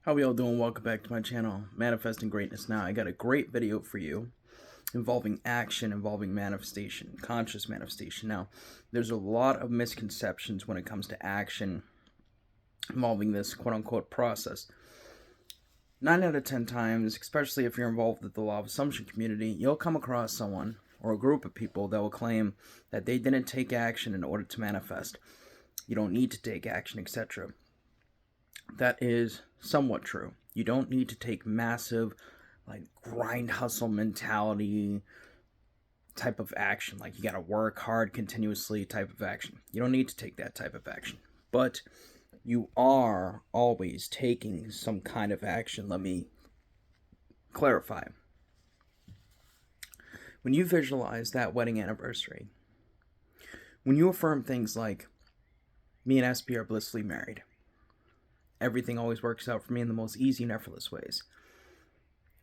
How we all doing? Welcome back to my channel, Manifesting Greatness Now. I got a great video for you involving action, involving manifestation, conscious manifestation. Now, there's a lot of misconceptions when it comes to action involving this quote-unquote process. 9 out of 10 times, especially if you're involved with the law of assumption community, you'll come across someone or a group of people that will claim that they didn't take action in order to manifest. You don't need to take action, etc. That is somewhat true. You don't need to take massive, grind hustle mentality type of action. Like, you gotta work hard continuously type of action. You don't need to take that type of action. But you are always taking some kind of action. Let me clarify. When you visualize that wedding anniversary, when you affirm things like, me and SP are blissfully married, everything always works out for me in the most easy and effortless ways.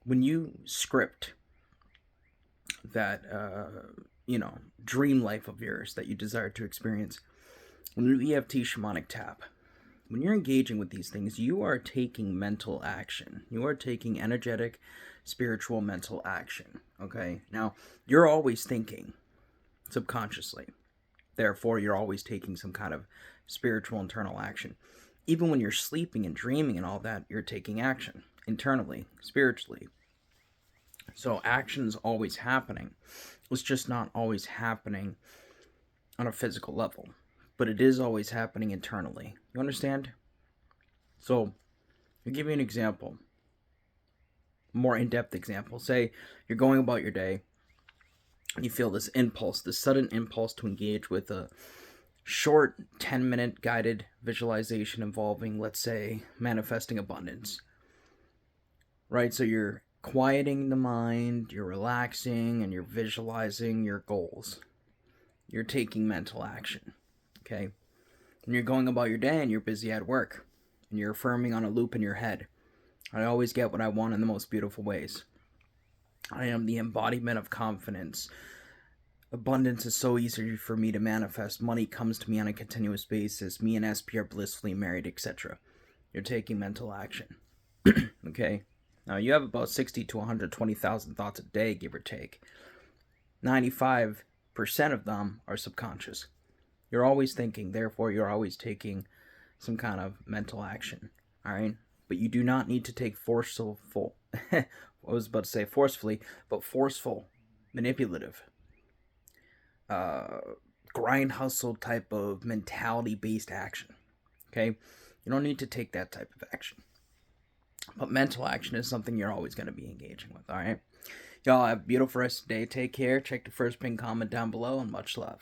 When you script that, dream life of yours that you desire to experience, when you EFT shamanic tap, when you're engaging with these things, you are taking mental action. You are taking energetic, spiritual, mental action. Okay? Now, you're always thinking subconsciously. Therefore, you're always taking some kind of spiritual internal action. Even when you're sleeping and dreaming and all that, you're taking action internally, spiritually. So action's always happening. It's just not always happening on a physical level, but it is always happening internally. You understand? So, I'll give you an example, a more in-depth example. Say you're going about your day, and you feel this impulse, this sudden impulse to engage with a short 10-minute guided visualization involving, let's say, manifesting abundance. Right? So you're quieting the mind, you're relaxing, and you're visualizing your goals. You're taking mental action. Okay? And you're going about your day and you're busy at work. And you're affirming on a loop in your head, I always get what I want in the most beautiful ways. I am the embodiment of confidence. Abundance is so easy for me to manifest. Money comes to me on a continuous basis. Me and SP are blissfully married, etc. You're taking mental action. Okay? Now, you have about 60 to 120,000 thoughts a day, give or take. 95% of them are subconscious. You're always thinking, therefore you're always taking some kind of mental action. Alright? But you do not need to take forceful, manipulative, grind hustle type of mentality-based action. Okay? You don't need to take that type of action. But mental action is something you're always going to be engaging with, alright? Y'all have a beautiful rest of the day. Take care. Check the first pinned comment down below, and much love.